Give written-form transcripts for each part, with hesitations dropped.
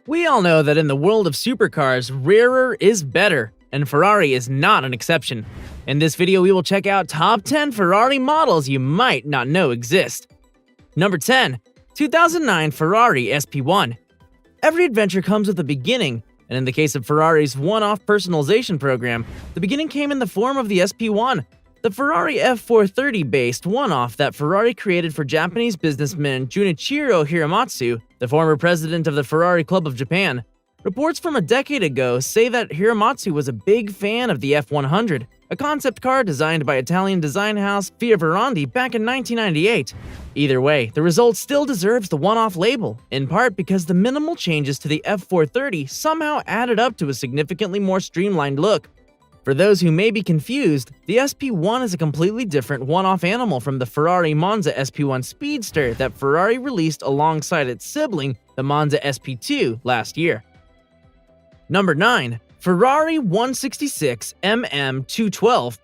We all know that in the world of supercars, rarer is better, and Ferrari is not an exception. In this video, we will check out top 10 Ferrari models you might not know exist. Number 10. 2009 Ferrari SP1. Every adventure comes with a beginning, and in the case of Ferrari's one-off personalization program, the beginning came in the form of the SP1, the Ferrari F40 based one-off that Ferrari created for Japanese businessman Junichiro Hiramatsu, the former president of the Ferrari Club of Japan. Reports from a decade ago say that Hiramatsu was a big fan of the F100, a concept car designed by Italian design house Ferrari back in 1998. Either way, the result still deserves the one-off label, in part because the minimal changes to the F430 somehow added up to a significantly more streamlined look. For those who may be confused, the SP1 is a completely different one-off animal from the Ferrari Monza SP1 Speedster that Ferrari released alongside its sibling, the Monza SP2, last year. Number 9. Ferrari 166 MM212.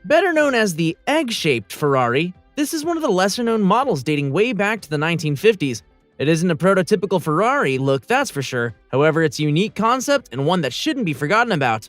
Better known as the egg-shaped Ferrari, this is one of the lesser-known models dating way back to the 1950s. It isn't a prototypical Ferrari look, that's for sure. However, it's a unique concept and one that shouldn't be forgotten about.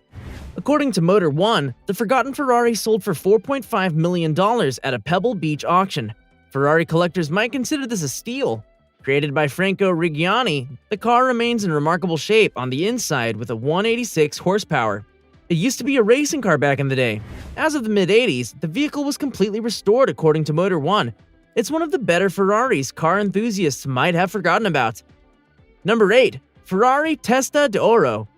According to Motor One, the forgotten Ferrari sold for $4.5 million at a Pebble Beach auction. Ferrari collectors might consider this a steal. Created by Franco Reggiani, the car remains in remarkable shape on the inside with a 186 horsepower. It used to be a racing car back in the day. As of the mid-80s, the vehicle was completely restored according to Motor One. It's one of the better Ferraris car enthusiasts might have forgotten about. Number 8. Ferrari Testa d'Oro.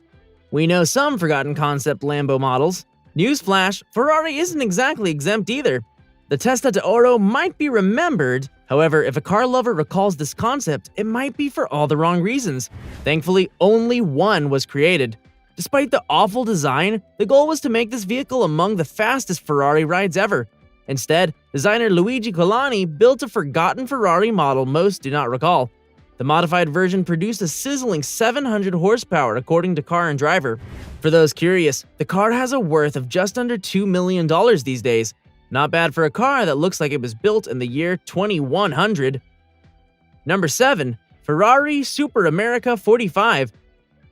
We know some forgotten concept Lambo models. Newsflash, Ferrari isn't exactly exempt either. The Testa d'Oro might be remembered, however, if a car lover recalls this concept, it might be for all the wrong reasons. Thankfully, only one was created. Despite the awful design, the goal was to make this vehicle among the fastest Ferrari rides ever. Instead, designer Luigi Colani built a forgotten Ferrari model most do not recall. The modified version produced a sizzling 700 horsepower according to Car and Driver. For those curious, the car has a worth of just under $2 million these days. Not bad for a car that looks like it was built in the year 2100. Number 7. Ferrari Super America 45.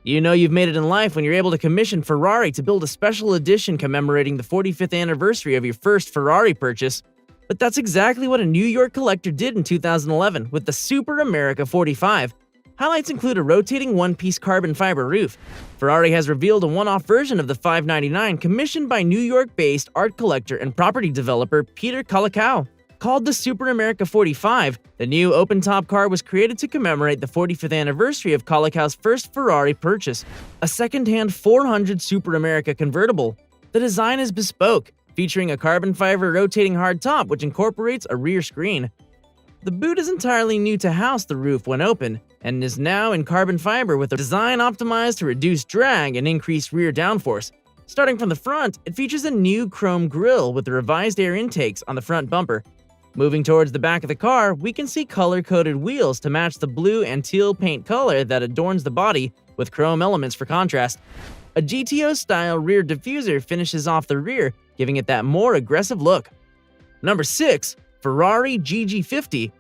You know you've made it in life when you're able to commission Ferrari to build a special edition commemorating the 45th anniversary of your first Ferrari purchase. But that's exactly what a New York collector did in 2011 with the Super America 45. Highlights include a rotating one-piece carbon fiber roof. Ferrari has revealed a one-off version of the 599 commissioned by New York-based art collector and property developer Peter Colicao. Called the Super America 45, the new open-top car was created to commemorate the 45th anniversary of Colicao's first Ferrari purchase, a second-hand 400 Super America convertible. The design is bespoke, featuring a carbon fiber rotating hardtop which incorporates a rear screen. The boot is entirely new to house the roof when open, and is now in carbon fiber with a design optimized to reduce drag and increase rear downforce. Starting from the front, it features a new chrome grille with the revised air intakes on the front bumper. Moving towards the back of the car, we can see color-coded wheels to match the blue and teal paint color that adorns the body, with chrome elements for contrast. A GTO-style rear diffuser finishes off the rear, giving it that more aggressive look. Number 6. Ferrari GG50.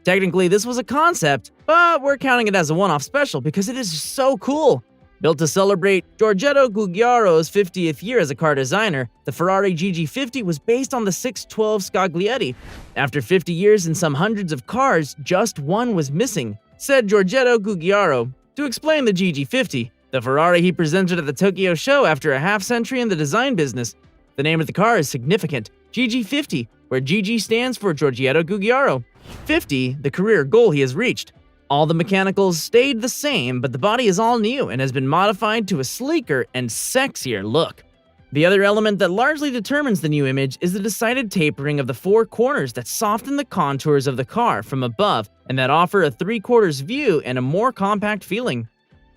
Technically, this was a concept, but we're counting it as a one-off special because it is so cool. Built to celebrate Giorgetto Giugiaro's 50th year as a car designer, the Ferrari GG50 was based on the 612 Scaglietti. After 50 years and some hundreds of cars, just one was missing, said Giorgetto Giugiaro. To explain the GG50, the Ferrari he presented at the Tokyo show after a half-century in the design business. The name of the car is significant, GG50, where GG stands for Giorgetto Giugiaro. 50, the career goal he has reached. All the mechanicals stayed the same, but the body is all new and has been modified to a sleeker and sexier look. The other element that largely determines the new image is the decided tapering of the four corners that soften the contours of the car from above and that offer a three-quarters view and a more compact feeling.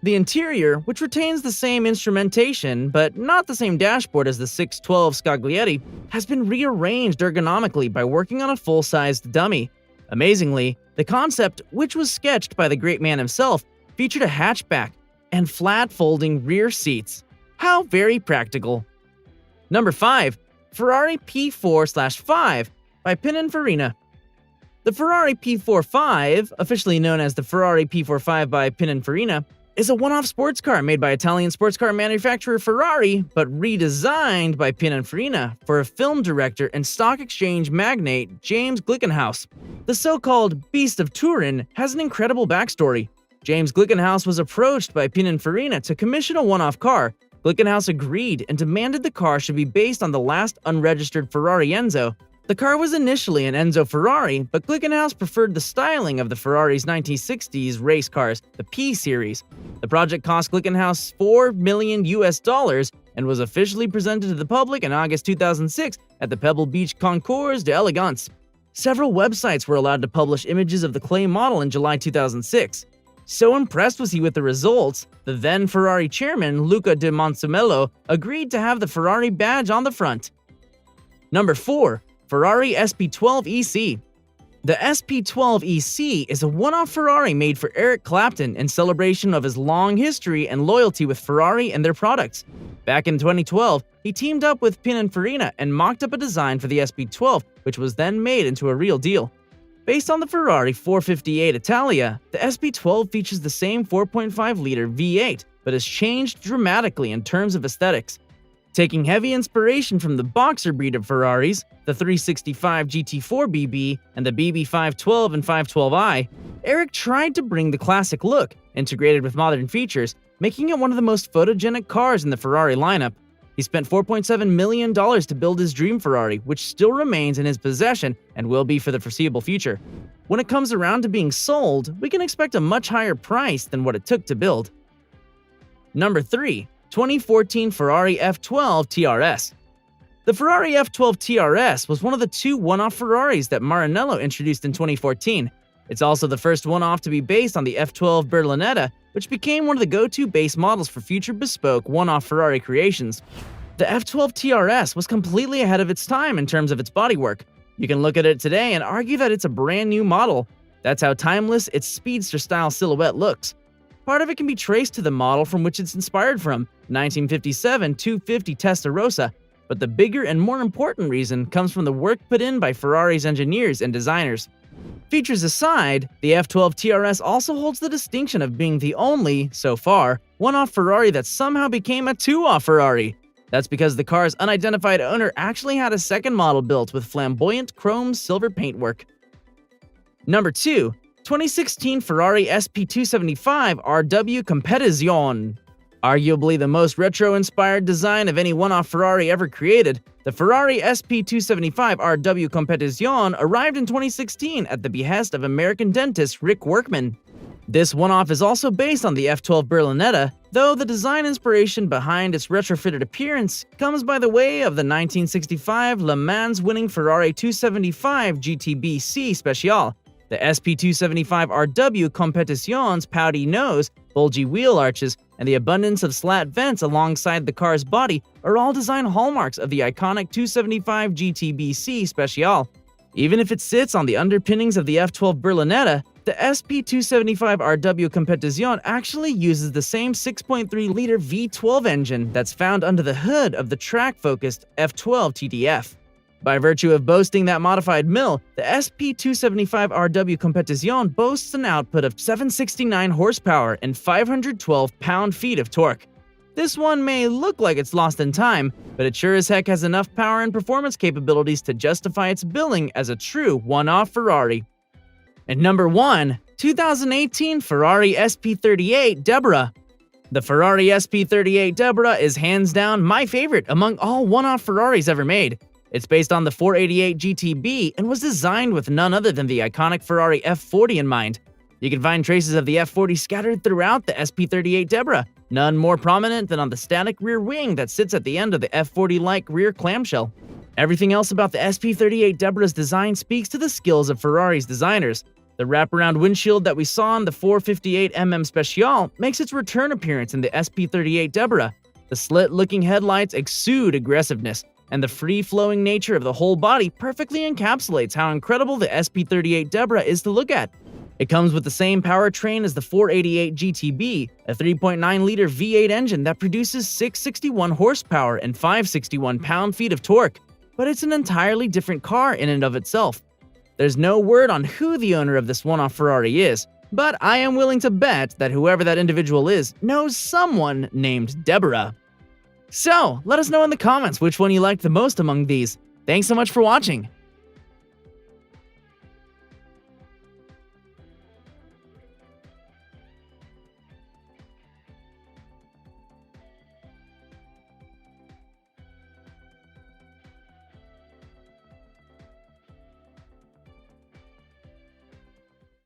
The interior, which retains the same instrumentation but not the same dashboard as the 612 Scaglietti, has been rearranged ergonomically by working on a full-sized dummy. Amazingly, the concept, which was sketched by the great man himself, featured a hatchback and flat-folding rear seats. How very practical. Number 5. Ferrari P4/5 by Pininfarina. The Ferrari P45, officially known as the Ferrari P45 by Pininfarina, is a one-off sports car made by Italian sports car manufacturer Ferrari, but redesigned by Pininfarina for a film director and stock exchange magnate James Glickenhaus. The so-called Beast of Turin has an incredible backstory. James Glickenhaus was approached by Pininfarina to commission a one-off car. Glickenhaus agreed and demanded the car should be based on the last unregistered Ferrari Enzo. The car was initially an Enzo Ferrari, but Glickenhaus preferred the styling of the Ferrari's 1960s race cars, the P Series. The project cost Glickenhaus $4 million and was officially presented to the public in August 2006 at the Pebble Beach Concours d'Elegance. Several websites were allowed to publish images of the clay model in July 2006. So impressed was he with the results, the then Ferrari chairman Luca de Montemelo agreed to have the Ferrari badge on the front. Number 4. Ferrari SP38 EC. The SP38 EC is a one-off Ferrari made for Eric Clapton in celebration of his long history and loyalty with Ferrari and their products. Back in 2012, he teamed up with Pininfarina and mocked up a design for the SP12, which was then made into a real deal. Based on the Ferrari 458 Italia, the SP12 features the same 4.5-liter V8, but has changed dramatically in terms of aesthetics. Taking heavy inspiration from the boxer breed of Ferraris, the 365 GT4 BB and the BB 512 and 512i, Eric tried to bring the classic look, integrated with modern features, making it one of the most photogenic cars in the Ferrari lineup. He spent $4.7 million to build his dream Ferrari, which still remains in his possession and will be for the foreseeable future. When it comes around to being sold, we can expect a much higher price than what it took to build. Number 3. 2014 Ferrari F12 TRS. The Ferrari F12 TRS was one of the two one-off Ferraris that Maranello introduced in 2014. It's also the first one-off to be based on the F12 Berlinetta, which became one of the go-to base models for future bespoke one-off Ferrari creations. The F12 TRS was completely ahead of its time in terms of its bodywork. You can look at it today and argue that it's a brand new model. That's how timeless its speedster-style silhouette looks. Part of it can be traced to the model from which it's inspired from, 1957 250 Testarossa, but the bigger and more important reason comes from the work put in by Ferrari's engineers and designers. Features aside, the F12 TRS also holds the distinction of being the only, so far, one-off Ferrari that somehow became a two-off Ferrari. That's because the car's unidentified owner actually had a second model built with flamboyant chrome silver paintwork. Number 2. 2016 Ferrari SP275 RW Competizione. Arguably the most retro-inspired design of any one-off Ferrari ever created, the Ferrari SP275 RW Competizione arrived in 2016 at the behest of American dentist Rick Workman. This one-off is also based on the F12 Berlinetta, though the design inspiration behind its retrofitted appearance comes by the way of the 1965 Le Mans winning Ferrari 275 GTB-C Speciale. The SP275 RW Competitione's pouty nose, bulgy wheel arches, and the abundance of slat vents alongside the car's body are all design hallmarks of the iconic 275 GTB-C Speciale. Even if it sits on the underpinnings of the F12 Berlinetta, the SP275 RW Competizione actually uses the same 6.3-liter V12 engine that's found under the hood of the track-focused F12 TDF. By virtue of boasting that modified mill, the SP275 RW Competizione boasts an output of 769 horsepower and 512 pound-feet of torque. This one may look like it's lost in time, but it sure as heck has enough power and performance capabilities to justify its billing as a true one-off Ferrari. And number 1. 2018 Ferrari SP38 Deborah. The Ferrari SP38 Deborah is hands down my favorite among all one-off Ferraris ever made. It's based on the 488 GTB and was designed with none other than the iconic Ferrari F40 in mind. You can find traces of the F40 scattered throughout the SP38 Deborah, none more prominent than on the static rear wing that sits at the end of the F40-like rear clamshell. Everything else about the SP38 Deborah's design speaks to the skills of Ferrari's designers. The wraparound windshield that we saw in the 458mm Speciale makes its return appearance in the SP38 Deborah. The slit-looking headlights exude aggressiveness, and the free-flowing nature of the whole body perfectly encapsulates how incredible the SP38 Deborah is to look at. It comes with the same powertrain as the 488 GTB, a 3.9-liter V8 engine that produces 661 horsepower and 561 pound-feet of torque, but it's an entirely different car in and of itself. There's no word on who the owner of this one-off Ferrari is, but I am willing to bet that whoever that individual is knows someone named Deborah. So, let us know in the comments which one you liked the most among these. Thanks so much for watching.